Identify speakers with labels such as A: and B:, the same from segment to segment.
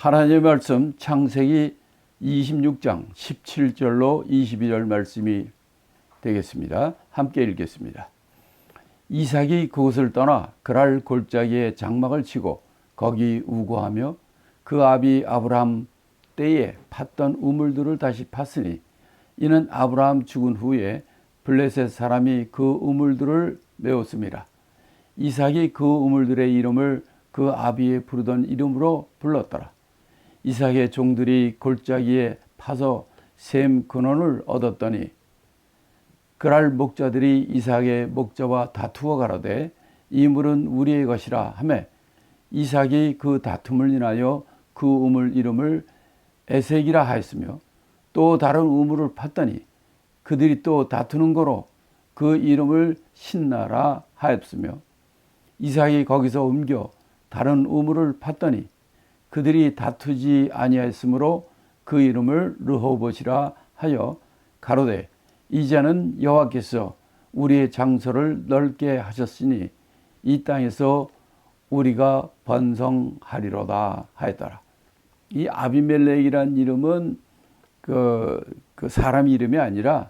A: 하나님의 말씀 창세기 26장 17절로 22절 말씀이 되겠습니다. 함께 읽겠습니다. 이삭이 그곳을 떠나 그랄 골짜기에 장막을 치고 거기 우거하며 그 아비 아브라함 때에 팠던 우물들을 다시 팠으니 이는 아브라함 죽은 후에 블레셋 사람이 그 우물들을 메웠습니다. 이삭이 그 우물들의 이름을 그 아비의 부르던 이름으로 불렀더라. 이삭의 종들이 골짜기에 파서 셈 근원을 얻었더니 그랄 목자들이 이삭의 목자와 다투어 가로되 이 물은 우리의 것이라 하매 이삭이 그 다툼을 인하여 그 우물 이름을 에색이라 하였으며 또 다른 우물을 팠더니 그들이 또 다투는 거로 그 이름을 신나라 하였으며 이삭이 거기서 옮겨 다른 우물을 팠더니 그들이 다투지 아니하였으므로 그 이름을 르호봇이라 하여 가로되 이제는 여호와께서 우리의 장소를 넓게 하셨으니 이 땅에서 우리가 번성하리로다 하였더라. 이 아비멜렉이란 이름은 그 사람 이름이 아니라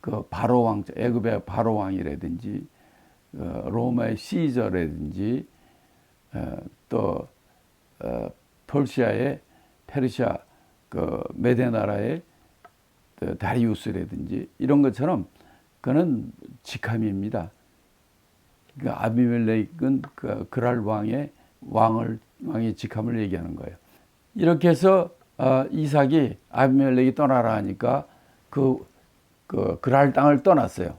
A: 그 바로 왕, 애굽의 바로 왕이라든지 로마의 시저라든지 또 페르시아 그 메데 나라의 다리우스라든지 이런 것처럼 그는 직함입니다. 그 아비멜렉은 그랄 왕의 직함을 얘기하는 거예요. 이렇게 해서 이삭이 아비멜렉이 떠나라 하니까 그랄 땅을 떠났어요.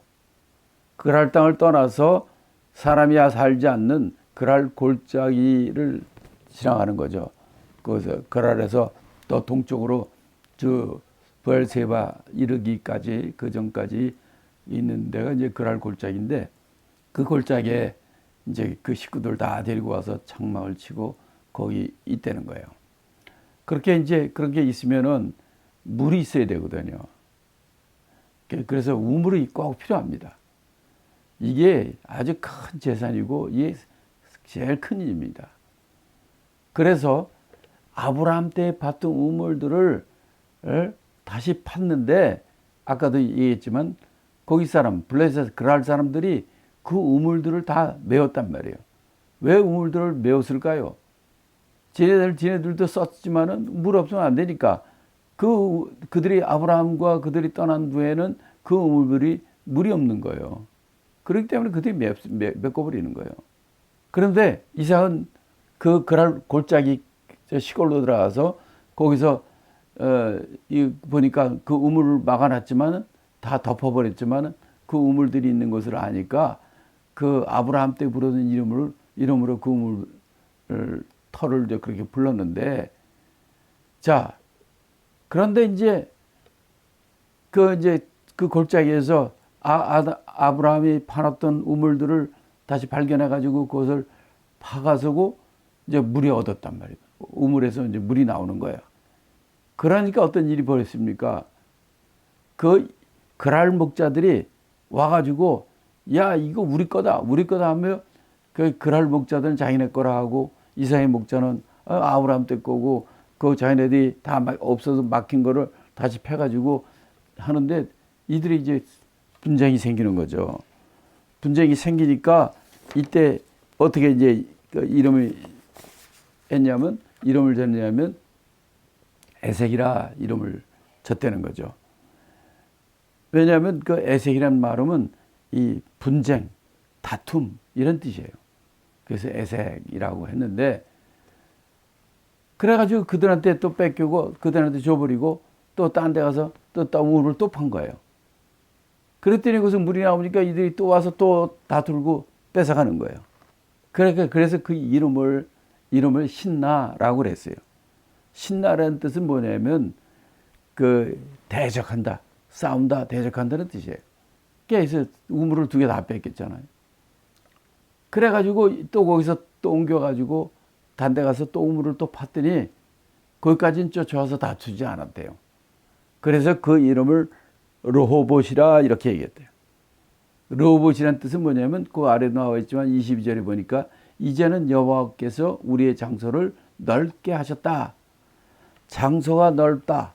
A: 그랄 땅을 떠나서 사람이 살지 않는 그랄 골짜기를 지나가는 거죠. 그래서 그랄에서 또 동쪽으로 부엘세바 이르기까지 그 전까지 있는 데가 이제 그랄 골짜기인데 그 골짜기에 이제 그 식구들 다 데리고 와서 장막을 치고 거기 있다는 거예요. 그렇게 있으면은 물이 있어야 되거든요. 그래서 우물이 꼭 필요합니다. 이게 아주 큰 재산이고 이게 제일 큰 일입니다. 그래서 아브라함 때 봤던 우물들을 다시 팠는데 아까도 얘기했지만 거기 사람 블레셋 그랄 사람들이 그 우물들을 다 메웠단 말이에요. 왜 우물들을 메웠을까요? 지네들도 썼지만은 물 없으면 안 되니까 그들이 아브라함과 그들이 떠난 후에는 그 우물들이 물이 없는 거예요. 그렇기 때문에 그들이 메꿔버리는 거예요. 그런데 이삭은 그랄 골짜기 시골로 들어가서 거기서 보니까 그 우물을 막아놨지만은 다 덮어버렸지만은 그 우물들이 있는 것을 아니까 그 아브라함 때 부르던 이름으로 그 우물 터를 그렇게 불렀는데 자 그런데 이제 그 골짜기에서 아브라함이 파놨던 우물들을 다시 발견해 가지고 그것을 파가서고 이제 물이 얻었단 말이에요. 우물에서 이제 물이 나오는 거예요. 그러니까 어떤 일이 벌어졌습니까? 그랄 목자들이 와가지고 야 이거 우리 거다 하며 그랄 목자들은 자기네 거라 하고 이삭의 목자는 아브라함 때 거고 그 자기네들이 다 없어서 막힌 거를 다시 패가지고 하는데 이들이 이제 분쟁이 생기는 거죠. 분쟁이 생기니까 이때 어떻게 이제 이름을 졌냐면 에색이라 이름을 졌다는 거죠. 왜냐하면 그 에색이라는 말은 이 분쟁, 다툼 이런 뜻이에요. 그래서 에색이라고 했는데 그래가지고 그들한테 또 뺏기고 그들한테 줘버리고 또 딴 데 가서 또 우물을 또 판 거예요. 그랬더니 거기서 물이 나오니까 이들이 또 와서 또 다툴고 뺏어가는 거예요. 그래서 그 이름을 신나라고 그랬어요. 신나라는 뜻은 뭐냐면 대적한다, 싸운다, 대적한다는 뜻이에요. 그래서 우물을 2개 다 뺏겼잖아요. 그래가지고 또 거기서 또 옮겨가지고 단 데 가서 또 우물을 또 팠더니 거기까지는 쫓아와서 다투지 않았대요. 그래서 그 이름을 르호봇이라 이렇게 얘기했대요. 르호봇이라는 뜻은 뭐냐면 그 아래도 나와 있지만 22절에 보니까 이제는 여호와께서 우리의 장소를 넓게 하셨다. 장소가 넓다.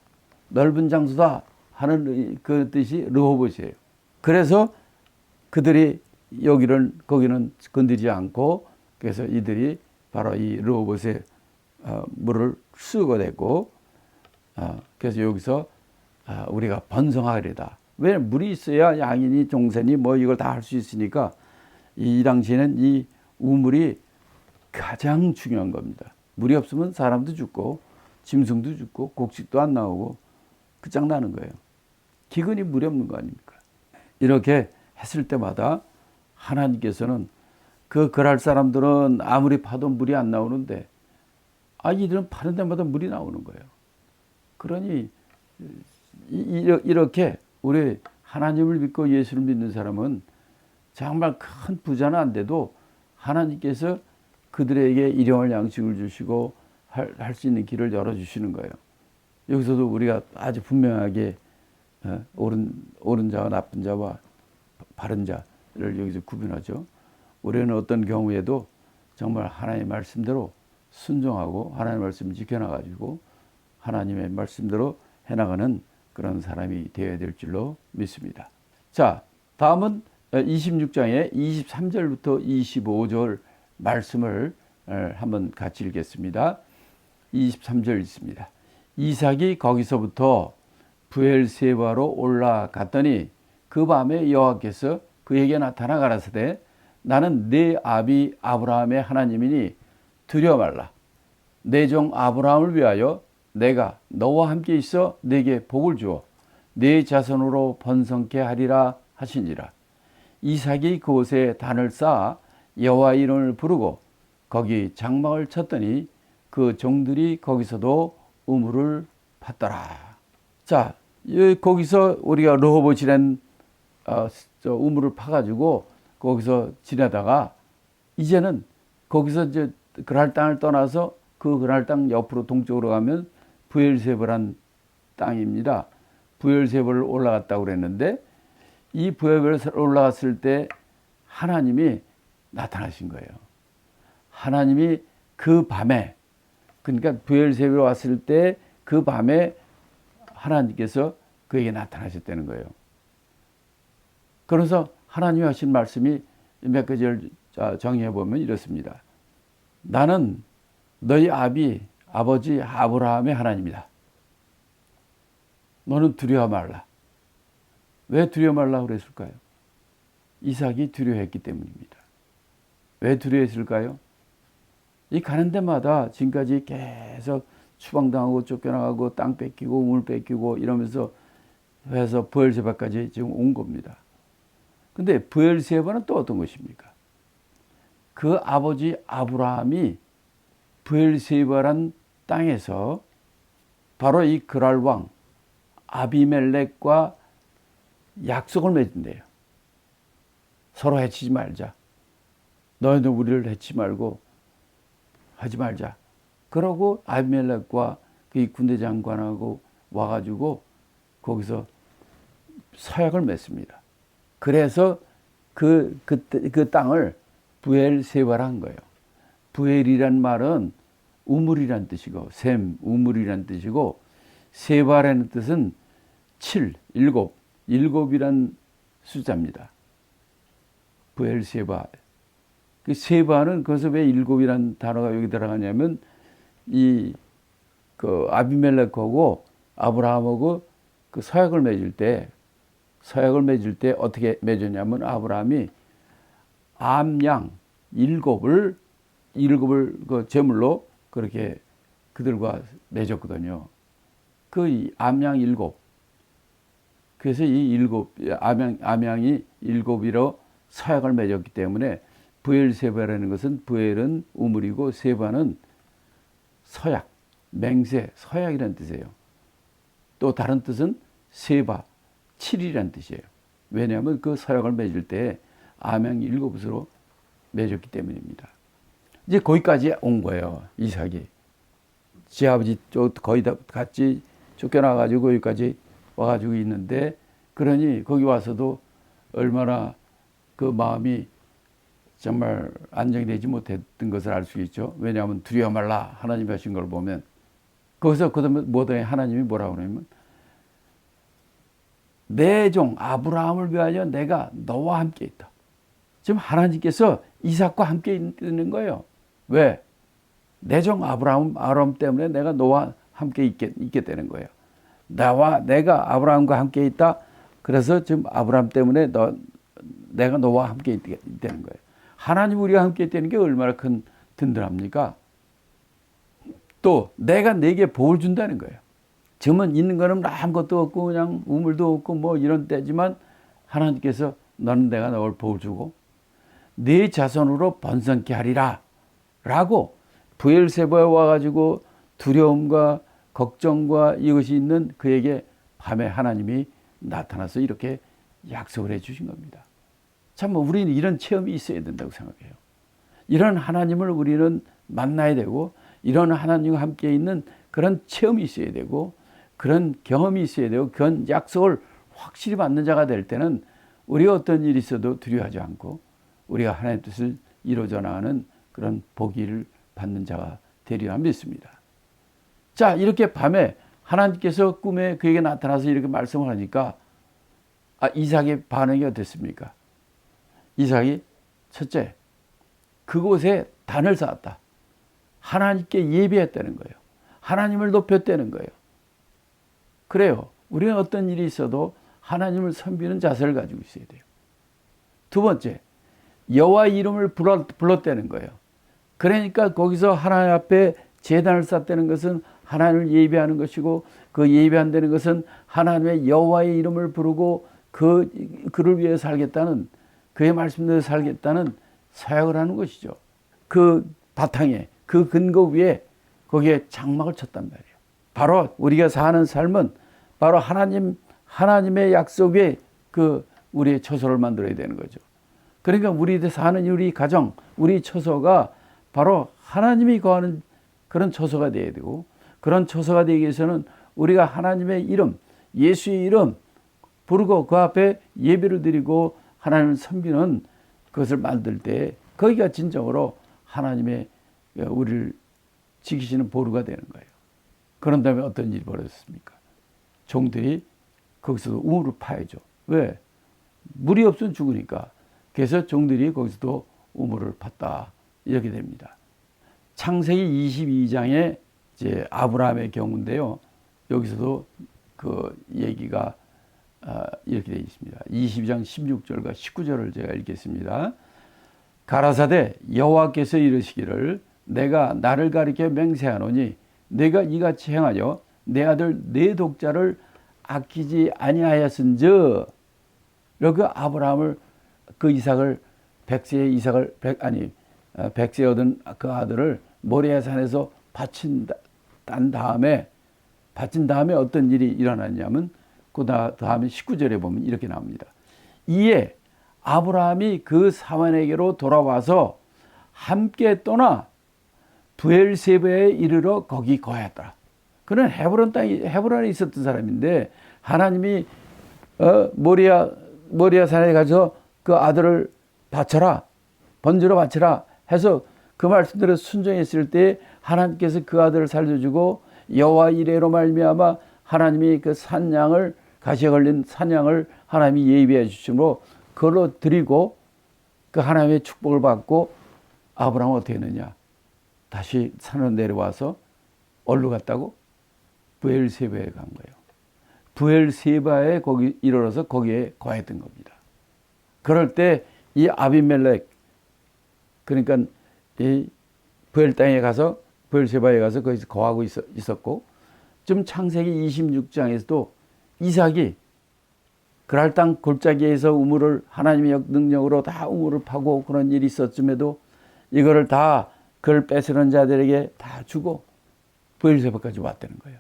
A: 넓은 장소다 하는 그 뜻이 르호봇이에요. 그래서 그들이 거기는 건드리지 않고 그래서 이들이 바로 이 르호봇에 물을 쓰고 됐고 그래서 여기서 우리가 번성하리다. 왜 물이 있어야 양이니 종새니 뭐 이걸 다 할 수 있으니까 이 당시에는 이 우물이 가장 중요한 겁니다. 물이 없으면 사람도 죽고 짐승도 죽고 곡식도 안 나오고 끝장나는 거예요. 기근이 물이 없는 거 아닙니까? 이렇게 했을 때마다 하나님께서는 그 그랄 사람들은 아무리 파도 물이 안 나오는데 이들은 파는 데마다 물이 나오는 거예요. 그러니 이렇게 우리 하나님을 믿고 예수를 믿는 사람은 정말 큰 부자는 안 돼도 하나님께서 그들에게 일용할 양식을 주시고 할 수 있는 길을 열어주시는 거예요. 여기서도 우리가 아주 분명하게 옳은 자와 나쁜 자와 바른 자를 여기서 구분하죠. 우리는 어떤 경우에도 정말 하나님의 말씀대로 순종하고 하나님의 말씀 지켜나가지고 하나님의 말씀대로 해나가는 그런 사람이 되어야 될 줄로 믿습니다. 자, 다음은 26장의 23절부터 25절 말씀을 한번 같이 읽겠습니다. 23절 있습니다. 이삭이 거기서부터 브엘세바로 올라갔더니 그 밤에 여호와께서 그에게 나타나 가라사대 나는 네 아비 아브라함의 하나님이니 두려워 말라. 내 종 아브라함을 위하여 내가 너와 함께 있어 네게 복을 주어 네 자손으로 번성케 하리라 하시니라. 이삭이 그곳에 단을 쌓아 여호와 이름을 부르고 거기 장막을 쳤더니 그 종들이 거기서도 우물을 팠더라. 자, 거기서 우리가 르호봇이라는 우물을 파가지고 거기서 지내다가 이제는 거기서 이제 그랄 땅을 떠나서 그 그랄 땅 옆으로 동쪽으로 가면 브엘세바란 땅입니다. 브엘세바를 올라갔다고 그랬는데 이 브엘세바를 올라갔을 때 하나님이 나타나신 거예요. 하나님이 그 밤에 그러니까 브엘세바로 왔을 때 그 밤에 하나님께서 그에게 나타나셨다는 거예요. 그래서 하나님이 하신 말씀이 몇 가지를 정의해 보면 이렇습니다. 나는 너희 아버지 아브라함의 하나님이다. 너는 두려워 말라. 왜 두려워 말라 그랬을까요? 이삭이 두려워했기 때문입니다. 왜 두려워했을까요? 이 가는 데마다 지금까지 계속 추방당하고 쫓겨나가고 땅 뺏기고 우물 뺏기고 이러면서 해서 브엘세바까지 지금 온 겁니다. 근데 브엘세바는 또 어떤 것입니까? 그 아버지 아브라함이 브엘세바란 땅에서 바로 이 그랄 왕 아비멜렉과 약속을 맺은대요. 서로 해치지 말자. 너희는 우리를 해치지 말고 하지 말자. 그러고 아비멜렉과 그 군대 장관하고 와가지고 거기서 서약을 맺습니다. 그래서 그 땅을 브엘세바라 한 거예요. 브엘이란 말은 우물이란 뜻이고 우물이란 뜻이고 세바라는 뜻은 7, 7이란 숫자입니다. 브엘세바. 그 세바는 거기서 왜 7이란 단어가 여기 들어가냐면 그 아비멜렉하고 아브라함하고 그 서약을 맺을 때 어떻게 맺었냐면 아브라함이 암양 7을 그 제물로 그렇게 그들과 맺었거든요. 그 암양 7. 그래서 이 암양이 7이로 서약을 맺었기 때문에 브엘세바라는 것은 브엘은 우물이고 세바는 서약, 맹세, 서약이라는 뜻이에요. 또 다른 뜻은 세바, 7이라는 뜻이에요. 왜냐하면 그 서약을 맺을 때 암양 7으로 맺었기 때문입니다. 이제 거기까지 온 거예요. 이삭이. 지 아버지 거의 다 같이 쫓겨나가지고 여기까지 와가지고 있는데 그러니 거기 와서도 얼마나 그 마음이 정말 안정되지 못했던 것을 알 수 있죠. 왜냐하면 두려워 말라 하나님이 하신 걸 보면 거기서 그다음에 뭐더니 하나님이 뭐라고 그러냐면 내 종 아브라함을 위하여 내가 너와 함께 있다. 지금 하나님께서 이삭과 함께 있는 거예요. 왜? 내 종 아브라함 때문에 내가 너와 함께 있게 되는 거예요. 내가 아브라함과 함께 있다. 그래서 지금 아브라함 때문에 내가 너와 함께 있게 되는 거예요. 하나님 우리가 함께 있다는 게 얼마나 큰 든든합니까? 또 내가 내게 복을 준다는 거예요. 지금은 있는 거는 아무것도 없고 그냥 우물도 없고 뭐 이런 때지만 하나님께서 너는 내가 너를 복을 주고 네 자손으로 번성케 하리라 라고 브엘세바에 와가지고 두려움과 걱정과 이것이 있는 그에게 밤에 하나님이 나타나서 이렇게 약속을 해 주신 겁니다. 참 우리는 이런 체험이 있어야 된다고 생각해요. 이런 하나님을 우리는 만나야 되고 이런 하나님과 함께 있는 그런 체험이 있어야 되고 그런 경험이 있어야 되고 그런 약속을 확실히 받는 자가 될 때는 우리가 어떤 일이 있어도 두려워하지 않고 우리가 하나님의 뜻을 이루어져 나가는 그런 복을 받는 자가 되리라 믿습니다. 자, 이렇게 밤에 하나님께서 꿈에 그에게 나타나서 이렇게 말씀을 하니까 이삭의 반응이 어땠습니까? 이삭이 첫째, 그곳에 단을 쌓았다. 하나님께 예배했다는 거예요. 하나님을 높였다는 거예요. 그래요. 우리는 어떤 일이 있어도 하나님을 섬기는 자세를 가지고 있어야 돼요. 두 번째, 여호와의 이름을 불렀다는 거예요. 그러니까 거기서 하나님 앞에 제단을 쌓다는 것은 하나님을 예배하는 것이고 그 예배한다는 것은 하나님의 여호와의 이름을 부르고 그를 위해 살겠다는 그의 말씀대로 살겠다는 사역을 하는 것이죠. 그 바탕에 그 근거 위에 거기에 장막을 쳤단 말이에요. 바로 우리가 사는 삶은 바로 하나님의 약속 위에 우리의 처소를 만들어야 되는 거죠. 그러니까 우리 사는 우리 가정, 우리 처소가 바로 하나님이 거하는 그런 처소가 되어야 되고 그런 처소가 되기 위해서는 우리가 하나님의 이름, 예수의 이름 부르고 그 앞에 예배를 드리고 하나님을 섬기는 그것을 만들 때 거기가 진정으로 하나님의 우리를 지키시는 보루가 되는 거예요. 그런 다음에 어떤 일이 벌어졌습니까? 종들이 거기서도 우물을 파야죠. 왜? 물이 없으면 죽으니까. 그래서 종들이 거기서도 우물을 팠다. 이렇게 됩니다. 창세기 22장에 이제 아브라함의 경우인데요. 여기서도 그 얘기가 이렇게 되어 있습니다. 22장 16절과 19절을 제가 읽겠습니다. 가라사대 여호와께서 이르시기를 내가 나를 가리켜 맹세하노니 내가 이같이 행하여 내 아들 내 독자를 아끼지 아니하였은즉 이렇게 아브라함을 백세의 얻은 그 아들을 모리아 산에서 바친 다음에 어떤 일이 일어났냐면 그 다음에 19절에 보면 이렇게 나옵니다. 이에 아브라함이 그 사환에게로 돌아와서 함께 떠나 브엘세바에 이르러 거기 거하였더라. 그는 헤브론에 있었던 사람인데 하나님이 모리아 산에 가서 그 아들을 바쳐라, 번제로 바쳐라 해서 그 말씀대로 순종했을 때 하나님께서 그 아들을 살려주고 여호와 이레로 말미암아 하나님이 그 산양을 가시에 걸린 산양을 하나님이 예비해 주심으로 그걸로 드리고 그 하나님의 축복을 받고 아브라함은 어떻게 했느냐? 다시 산으로 내려와서 어디로 갔다고? 브엘세바에 간 거예요. 브엘세바에 거기 이르러서 거기에 거했던 겁니다. 그럴 때 이 아비멜렉 그러니까 이 브엘 땅에 가서 브엘세바에 가서 거기서 거하고 있었고 지금 창세기 26장에서도 이삭이 그랄 땅 골짜기에서 우물을 하나님의 능력으로 다 우물을 파고 그런 일이 있었음에도 이거를 다 그를 뺏으는 자들에게 다 주고 브엘세바까지 왔다는 거예요.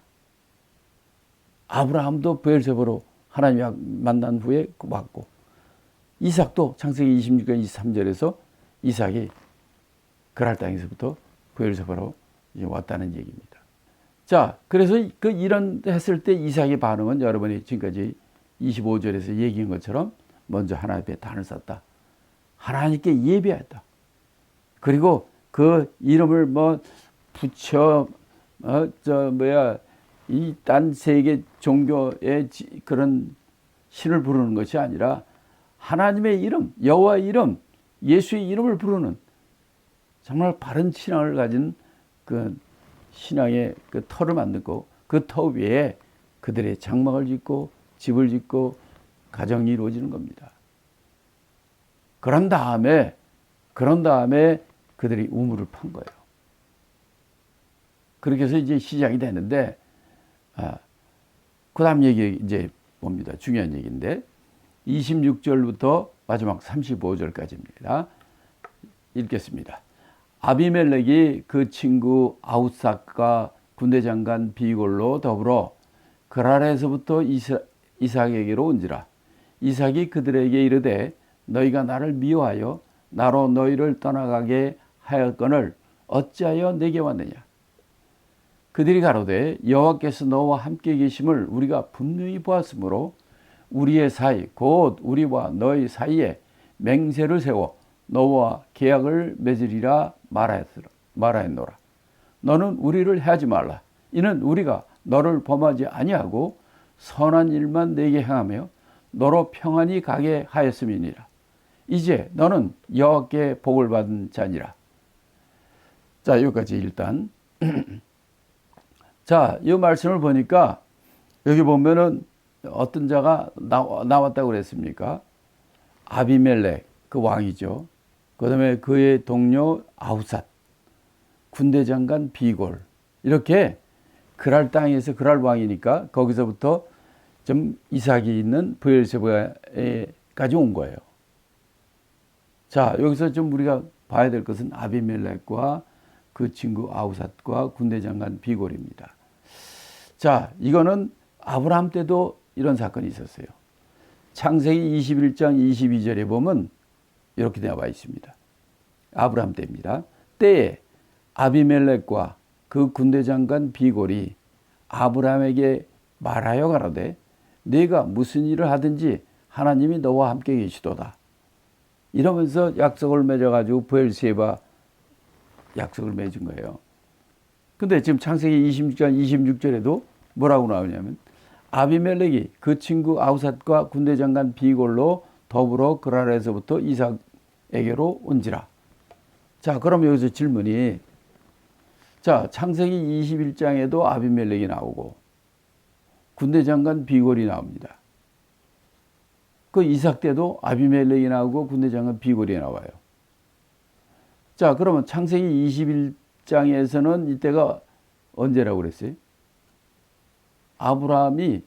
A: 아브라함도 브엘세바로 하나님과 만난 후에 왔고 이삭도 창세기 26장 23절에서 이삭이 그랄 땅에서부터 브엘세바로 왔다는 얘기입니다. 자, 그래서 이런 했을 때 이삭의 반응은 여러분이 지금까지 25절에서 얘기한 것처럼 먼저 하나님 앞에 단을 쌓았다. 하나님께 예배했다. 그리고 그 이름을 뭐 붙여 이 딴 세계 종교의 그런 신을 부르는 것이 아니라 하나님의 이름, 여호와의 이름, 예수의 이름을 부르는 정말 바른 신앙을 가진 그 신앙의 그 터를 만들고 그 터 위에 그들의 장막을 짓고 집을 짓고 가정이 이루어지는 겁니다. 그런 다음에 그들이 우물을 판 거예요. 그렇게 해서 이제 시작이 되는데, 그 다음 얘기 이제 봅니다. 중요한 얘기인데, 26절부터 마지막 35절까지입니다. 읽겠습니다. 아비멜렉이 그 친구 아웃삭과 군대장관 비골로 더불어 그랄에서부터 이삭에게로 온지라. 이삭이 그들에게 이르되 너희가 나를 미워하여 나로 너희를 떠나가게 하였거늘 어찌하여 내게 왔느냐. 그들이 가로되 여호와께서 너와 함께 계심을 우리가 분명히 보았으므로 우리의 사이 곧 우리와 너희 사이에 맹세를 세워 너와 계약을 맺으리라 말하였노라. 너는 우리를 해하지 말라. 이는 우리가 너를 범하지 아니하고 선한 일만 내게 행하며 너로 평안히 가게 하였음이니라. 이제 너는 여호와께 복을 받은 자니라. 자, 여기까지 일단. 자, 이 말씀을 보니까 여기 보면은 어떤 자가 나왔다고 그랬습니까? 아비멜렉, 그 왕이죠. 그 다음에 그의 동료 아우삿, 군대장관 비골, 이렇게 그랄 땅에서 그랄 왕이니까 거기서부터 좀 이삭이 있는 브엘세바에까지 온 거예요. 자, 여기서 좀 우리가 봐야 될 것은 아비멜렉과 그 친구 아우삿과 군대장관 비골입니다. 자, 이거는 아브라함 때도 이런 사건이 있었어요. 창세기 21장 22절에 보면 이렇게 나와 있습니다. 아브라함 때입니다. 때에 아비멜렉과 그 군대장관 비골이 아브라함에게 말하여 가로되 네가 무슨 일을 하든지 하나님이 너와 함께 계시도다. 이러면서 약속을 맺어가지고 브엘세바 약속을 맺은 거예요. 근데 지금 창세기 26장 26절에도 뭐라고 나오냐면 아비멜렉이 그 친구 아우삿과 군대장관 비골로 더불어 그랄에서부터 이삭에게로 온지라. 자, 그럼 여기서 질문이, 자, 창세기 21장에도 아비멜렉이 나오고 군대장관 비골이 나옵니다. 그 이삭 때도 아비멜렉이 나오고 군대장관 비골이 나와요. 자, 그러면 창세기 21장에서는 이때가 언제라고 그랬어요? 아브라함이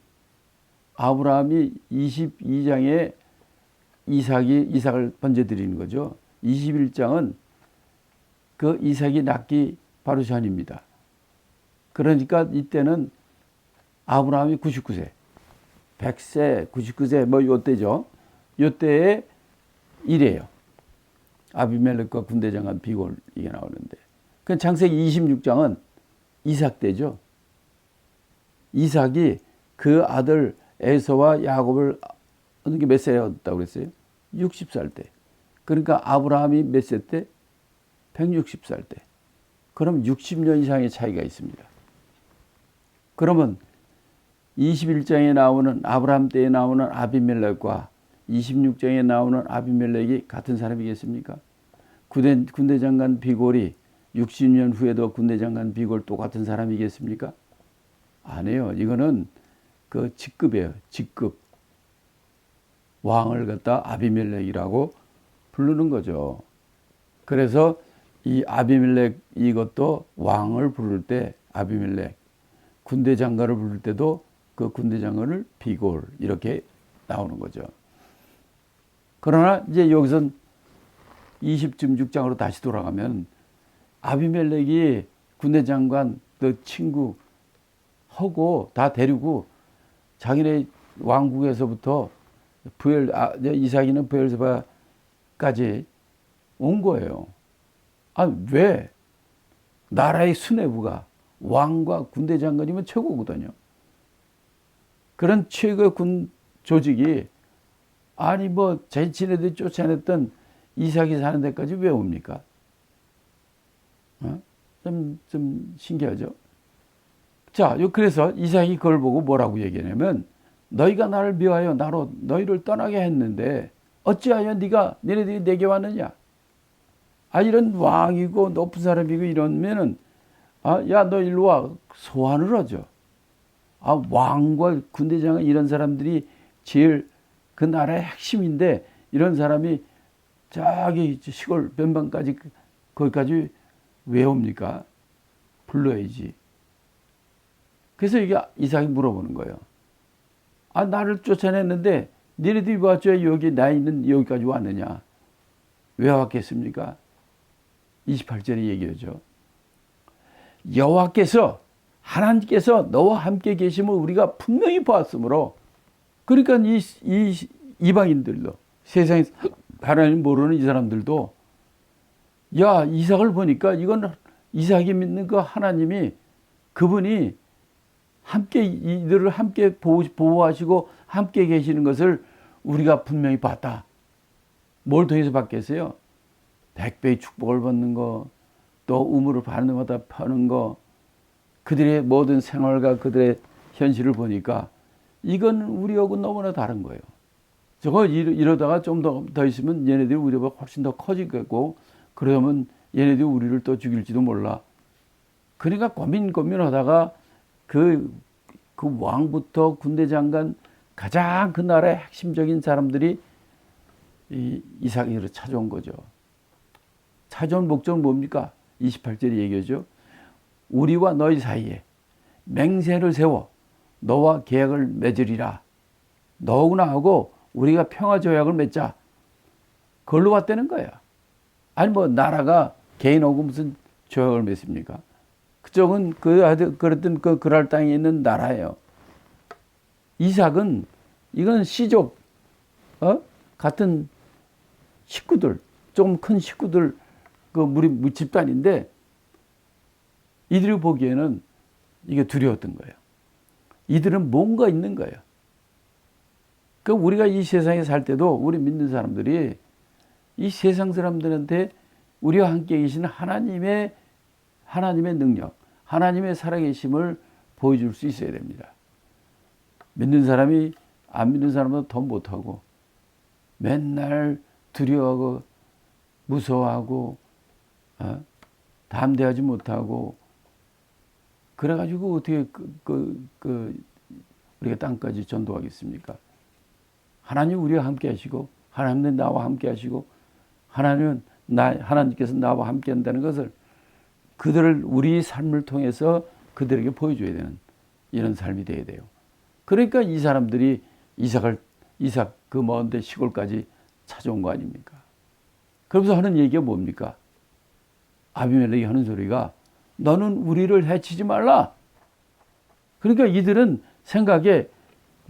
A: 22장에 이삭을 번제드리는 거죠. 21장은 그 이삭이 낳기 바로 전입니다. 그러니까 이때는 아브라함이 99세, 100세, 99세 뭐 요때죠. 요때의 일이에요. 아비멜렉과 군대장관 비골 이게 나오는데. 그 창세기 26장은 이삭 때죠. 이삭이 그 아들 에서와 야곱을 어느 게 몇 세였다고 그랬어요? 60살 때. 그러니까 아브라함이 몇 세 때? 160살 때. 그럼 60년 이상의 차이가 있습니다. 그러면 21장에 나오는 아브라함 때에 나오는 아비멜렉과 26장에 나오는 아비멜렉이 같은 사람이겠습니까? 군대장관 비골이 60년 후에도 군대장관 비골 똑같은 사람이겠습니까? 아니에요. 이거는 그 직급이에요. 직급. 왕을 갖다 아비멜렉이라고 부르는 거죠. 그래서 이 아비멜렉 이것도 왕을 부를 때 아비멜렉, 군대 장관을 부를 때도 그 군대 장관을 비골 이렇게 나오는 거죠. 그러나 이제 여기선 26장으로 다시 돌아가면 아비멜렉이 군대 장관 그 친구 하고 다 데리고 자기네 왕국에서부터 이삭이는 브엘세바까지 온 거예요. 아, 왜? 나라의 수뇌부가 왕과 군대 장관이면 최고거든요. 그런 최고 군 조직이 아니 뭐 자신네들이 쫓아냈던 이삭이 사는 데까지 왜 옵니까? 좀 신기하죠. 자, 그래서 이삭이 그걸 보고 뭐라고 얘기하냐면 너희가 나를 미워하여 나로 너희를 떠나게 했는데 어찌하여 너희들이 내게 왔느냐? 이런 왕이고 높은 사람이고 이러면은 야, 너 일로 와. 소환을 하죠. 왕과 군대장 이런 사람들이 제일 그 나라의 핵심인데 이런 사람이 저기 시골 변방까지 거기까지 왜 옵니까? 불러야지. 그래서 이게 이삭이 물어보는 거예요. 나를 쫓아냈는데 너희들이 와줘야 여기 나 있는 여기까지 왔느냐? 왜 왔겠습니까? 28절에 얘기하죠. 여호와께서 하나님께서 너와 함께 계심을 우리가 분명히 보았으므로 그러니까 이 이방인들도 세상에 하나님 모르는 이 사람들도 야 이삭을 보니까 이건 이삭이 믿는 그 하나님이 그분이 함께 이들을 함께 보호하시고 함께 계시는 것을 우리가 분명히 봤다. 뭘 통해서 봤겠어요? 100배의 축복을 받는 거, 또 우물을 반응마다 파는 거, 그들의 모든 생활과 그들의 현실을 보니까 이건 우리하고 너무나 다른 거예요. 저거 이러다가 좀 더 있으면 얘네들이 우리보다 훨씬 더 커지겠고 그러면 얘네들이 우리를 또 죽일지도 몰라. 그러니까 고민하다가 그 왕부터 군대 장관 가장 그 나라의 핵심적인 사람들이 이삭으로 찾아온 거죠. 찾아온 목적은 뭡니까? 28절에 얘기하죠. 우리와 너희 사이에 맹세를 세워 너와 계약을 맺으리라. 너하고 나하고 우리가 평화 조약을 맺자. 그걸로 왔다는 거야. 아니 나라가 개인하고 무슨 조약을 맺습니까? 그쪽은 그랬던 그랄 땅에 있는 나라예요. 이삭은 이건 시족 같은 식구들, 좀 큰 식구들 우리 집단인데 이들이 보기에는 이게 두려웠던 거예요. 이들은 뭔가 있는 거예요. 우리가 이 세상에 살 때도 우리 믿는 사람들이 이 세상 사람들한테 우리와 함께 계시는 하나님의 능력, 하나님의 살아계심을 보여줄 수 있어야 됩니다. 믿는 사람이 안 믿는 사람보다 더 못하고 맨날 두려워하고 무서워하고 담대하지 못하고 그래가지고 어떻게 우리가 땅까지 전도하겠습니까? 하나님 우리와 함께 하시고 하나님은 나와 함께 하시고 하나님께서 나와 함께 한다는 것을 우리 삶을 통해서 그들에게 보여줘야 되는 이런 삶이 돼야 돼요. 그러니까 이 사람들이 이삭 그 먼데 시골까지 찾아온 거 아닙니까? 그러면서 하는 얘기가 뭡니까? 아비멜렉이 하는 소리가 너는 우리를 해치지 말라. 그러니까 이들은 생각에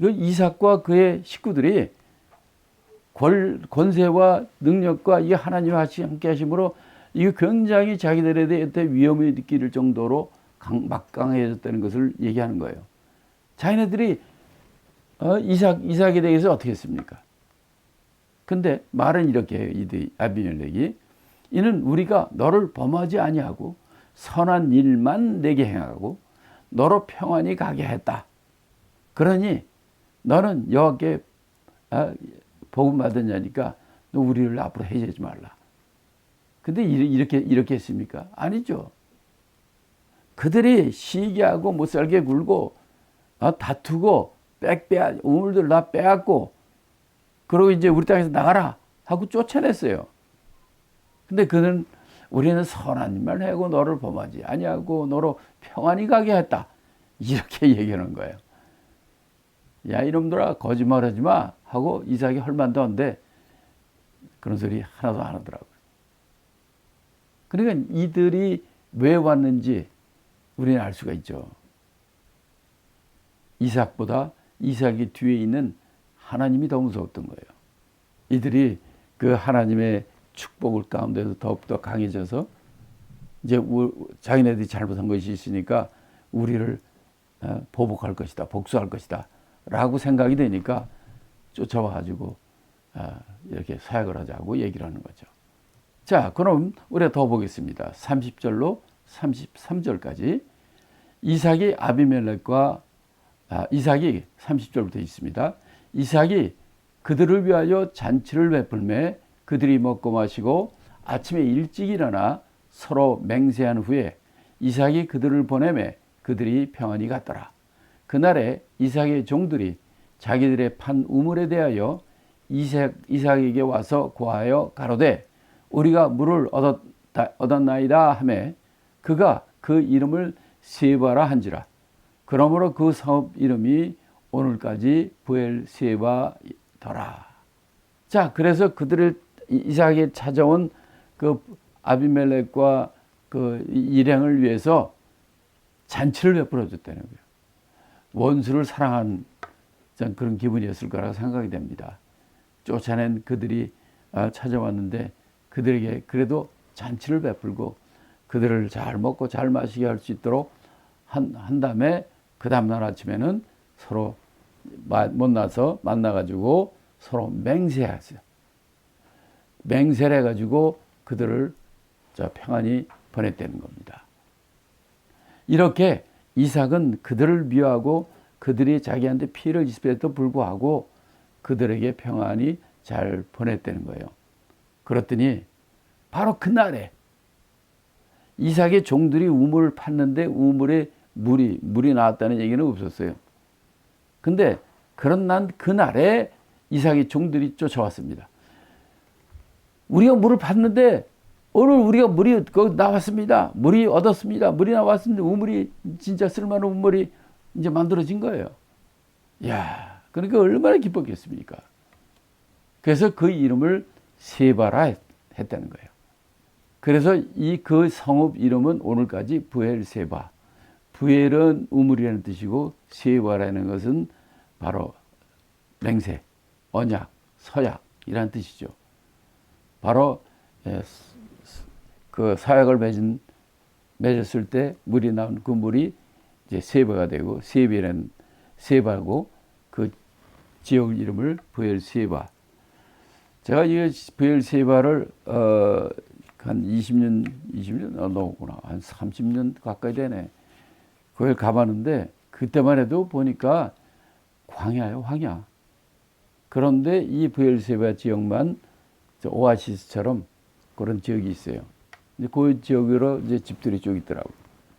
A: 이삭과 그의 식구들이 권세와 능력과 이 하나님과 함께 하심으로 이게 굉장히 자기들에 대해 위험을 느낄 정도로 막강해졌다는 것을 얘기하는 거예요. 자기네들이 이삭에 대해서 어떻게 했습니까? 근데 말은 이렇게 해요. 아비멜렉이 이는 우리가 너를 범하지 아니하고 선한 일만 내게 행하고 너로 평안히 가게 했다. 그러니 너는 여호와께 복음 받은 자니까 너 우리를 앞으로 해치지 말라. 근데 이렇게 했습니까? 아니죠. 그들이 시기하고 못살게 굴고 다투고 우물들 다 빼앗고 그러고 이제 우리 땅에서 나가라 하고 쫓아냈어요. 근데 우리는 선한 일만 하고 너를 범하지 아니하고 너로 평안히 가게 했다. 이렇게 얘기하는 거예요. 야 이놈들아 거짓말하지 마 하고 이삭이 헐만도 한데 그런 소리 하나도 안 하더라고요. 그러니까 이들이 왜 왔는지 우리는 알 수가 있죠. 이삭이 뒤에 있는 하나님이 더 무서웠던 거예요. 이들이 그 하나님의 축복을 가운데서 더욱더 강해져서 이제 자기네들이 잘못한 것이 있으니까 우리를 보복할 것이다, 복수할 것이다 라고 생각이 되니까 쫓아와가지고 이렇게 사역을 하자고 얘기를 하는 거죠. 자, 그럼 우리가 더 보겠습니다. 30절로 33절까지 이삭이 아비멜렉과 이삭이 30절부터 있습니다. 이삭이 그들을 위하여 잔치를 베풀매 그들이 먹고 마시고 아침에 일찍 일어나 서로 맹세한 후에 이삭이 그들을 보내매 그들이 평안히 갔더라. 그날에 이삭의 종들이 자기들의 판 우물에 대하여 이삭에게 와서 고하여 가로되 우리가 물을 얻었나이다 하매 그가 그 이름을 세바라 한지라. 그러므로 그 성읍 이름이 오늘까지 부엘세바더라. 자, 그래서 그들을 이삭이 찾아온 그 아비멜렉과 그 일행을 위해서 잔치를 베풀어 줬다는 거예요. 원수를 사랑한 그런 기분이었을 거라고 생각이 됩니다. 쫓아낸 그들이 찾아왔는데 그들에게 그래도 잔치를 베풀고 그들을 잘 먹고 잘 마시게 할 수 있도록 한 다음에 그 다음날 아침에는 서로 만나가지고 서로 맹세하세요. 맹세를 해가지고 그들을 평안히 보냈다는 겁니다. 이렇게 이삭은 그들을 미워하고 그들이 자기한테 피해를 입었에도 불구하고 그들에게 평안히 잘 보냈다는 거예요. 그랬더니 바로 그날에 이삭의 종들이 우물을 팠는데 우물에 물이 나왔다는 얘기는 없었어요. 근데 그런 그날에 이삭의 종들이 쫓아왔습니다. 우리가 물을 팠는데 오늘 우리가 물이 나왔습니다. 물이 얻었습니다. 물이 나왔습니다. 우물이 진짜 쓸만한 우물이 이제 만들어진 거예요. 야, 그러니까 얼마나 기뻤겠습니까? 그래서 그 이름을 세바라 했다는 거예요. 그래서 그 성읍 이름은 오늘까지 부엘세바. 부엘은 우물이라는 뜻이고 세바라는 것은 바로 맹세, 언약, 서약이라는 뜻이죠. 바로 그 사약을 맺었을 때 물이 나온 그 물이 이제 세바가 되고 세바고 그 지역 이름을 부엘세바. 제가 이 부엘세바를 한 20년 넘었구나. 한 30년 가까이 되네. 거기 가봤는데 그때만 해도 보니까 광야예요, 광야. 그런데 이 부엘세바 지역만 오아시스처럼 그런 지역이 있어요. 근데 그 지역으로 이제 집들이 쭉 있더라고.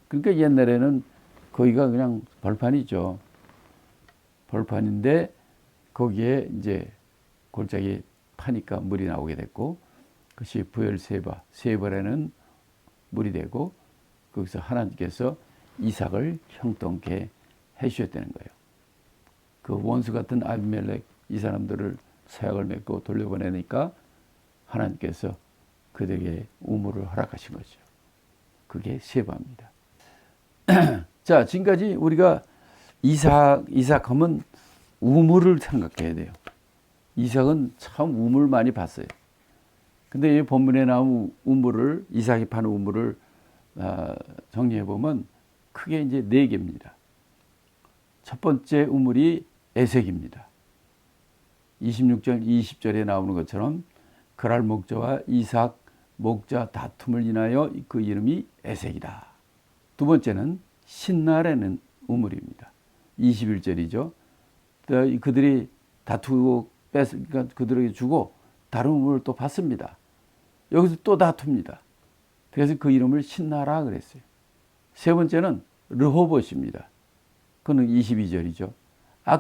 A: 그러니까 옛날에는 거기가 그냥 벌판이죠. 벌판인데 거기에 이제 골짜기 파니까 물이 나오게 됐고, 그것이 부엘세바, 세바라는 물이 되고, 거기서 하나님께서 이삭을 형통케 해주셨다는 거예요. 그 원수 같은 아비멜렉 이 사람들을 사약을 맺고 돌려보내니까 하나님께서 그들에게 우물을 허락하신 거죠. 그게 세바입니다. 자, 지금까지 우리가 이삭하면 우물을 생각해야 돼요. 이삭은 참 우물 많이 봤어요. 근데 이 본문에 나온 우물을, 이삭이 파는 우물을 정리해 보면 크게 이제 4개입니다. 첫 번째 우물이 에색입니다. 26절, 20절에 나오는 것처럼 그랄 목자와 이삭 목자 다툼을 인하여 그 이름이 에색이다. 두 번째는 신날에는 우물입니다. 21절이죠. 그들이 다투고 그러니까 그들에게 주고 다른 우물을 또 받습니다. 여기서 또 다툽니다. 그래서 그 이름을 신나라 그랬어요. 세 번째는 르호봇입니다. 그는 22절이죠.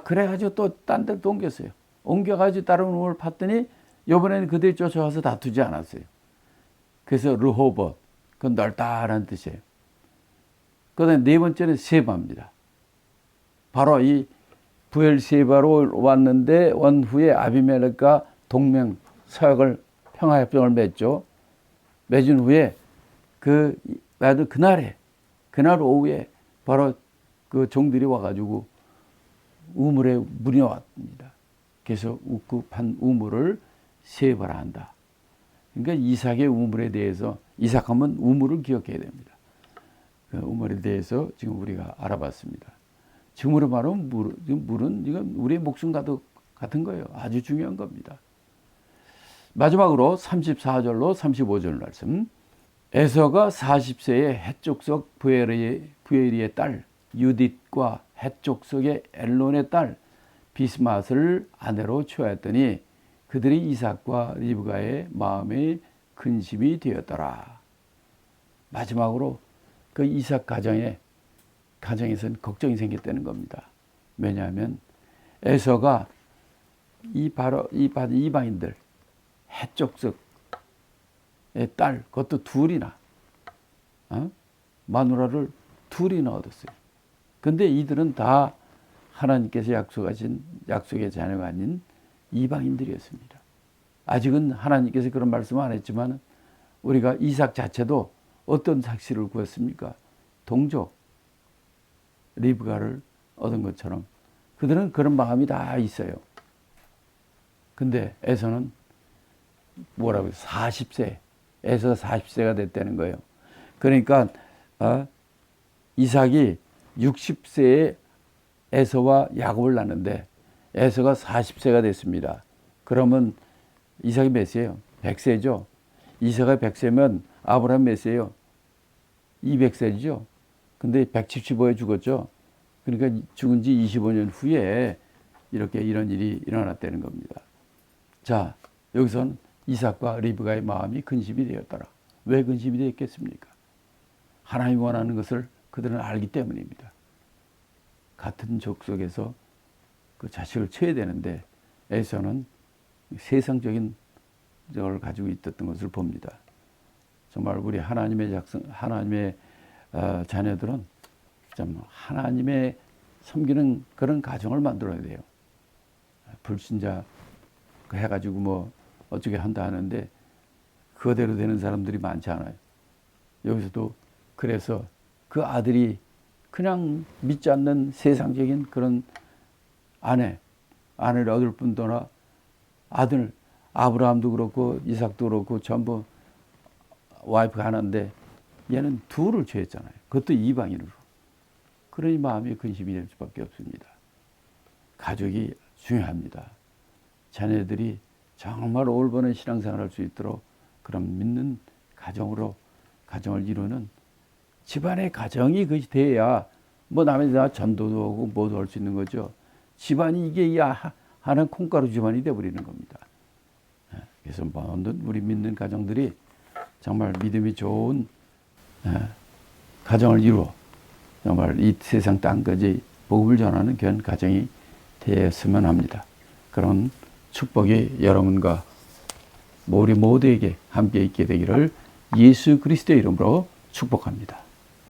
A: 그래가지고 또 딴 데 또 옮겼어요. 옮겨가지고 다른 우물을 팠더니 이번에는 그들이 쫓아와서 다투지 않았어요. 그래서 르호봇, 그건 넓다라는 뜻이에요. 그 다음에 네 번째는 세바입니다. 바로 이 부엘세바로 왔는데 온 후에 아비멜렉과 동맹 서약을 평화협정을 맺죠. 맺은 후에 그날 오후에 바로 그 종들이 와가지고 우물에 물이 나왔습니다. 그래서 판 우물을 세바라 한다. 그러니까 이삭의 우물에 대해서, 이삭하면 우물을 기억해야 됩니다. 그 우물에 대해서 지금 우리가 알아봤습니다. 지금으로 말하면 물은 이건 우리의 목숨과도 같은 거예요. 아주 중요한 겁니다. 마지막으로 34절로 35절 말씀. 에서가 40세에 헷족속 부에리의 딸 유딧과 헷족속의 엘론의 딸 비스맛을 아내로 취하였더니 그들이 이삭과 리브가의 마음에 근심이 되었더라. 마지막으로 그 이삭 가정에선 걱정이 생겼다는 겁니다. 왜냐하면 에서가 바로 이방인들 헷족속의 딸, 그것도 둘이나 마누라를 둘이나 얻었어요. 근데 이들은 다 하나님께서 약속하신 약속의 자녀가 아닌 이방인들이었습니다. 아직은 하나님께서 그런 말씀 안 했지만 우리가 이삭 자체도 어떤 삭시를 구했습니까? 동족 리브가를 얻은 것처럼 그들은 그런 마음이 다 있어요. 근데 에서는 뭐라고 40세, 에서가 40세가 됐다는 거예요. 그러니까 이삭이 60세에 에서와 야곱을 낳는데 에서가 40세가 됐습니다. 그러면 이삭이 몇 세예요? 100세죠. 이삭이 100세면 아브라함 몇 세예요? 200세죠. 근데 175에 죽었죠. 그러니까 죽은 지 25년 후에 이런 일이 일어났다는 겁니다. 자, 여기서는 이삭과 리브가의 마음이 근심이 되었더라. 왜 근심이 되었겠습니까? 하나님이 원하는 것을 그들은 알기 때문입니다. 같은 족속에서 그 자식을 쳐야 되는데 에서는 세상적인 걸 가지고 있었던 것을 봅니다. 정말 우리 하나님의 자녀들은 좀 하나님의 섬기는 그런 가정을 만들어야 돼요. 불신자 해가지고 뭐 어떻게 한다 하는데 그대로 되는 사람들이 많지 않아요. 여기서도 그래서 그 아들이 그냥 믿지 않는 세상적인 그런 아내를 얻을 뿐더러 아들 아브라함도 그렇고 이삭도 그렇고 전부 와이프가 하나인데 얘는 둘을 취했잖아요. 그것도 이방인으로. 그러니 마음이 근심이 될 수밖에 없습니다. 가족이 중요합니다. 자녀들이 정말 올바른 신앙생활을 할 수 있도록 그런 믿는 가정을 이루는 집안의 가정이 그것이 돼야 뭐 남의 다 전도도 하고 뭐도 할 수 있는 거죠. 집안이 이게 하는 콩가루 집안이 돼버리는 겁니다. 그래서 모든 우리 믿는 가정들이 정말 믿음이 좋은 가정을 이루어 정말 이 세상 땅까지 복음을 전하는 그런 가정이 되었으면 합니다. 그런 축복이 여러분과 우리 모두에게 함께 있게 되기를 예수 그리스도의 이름으로 축복합니다.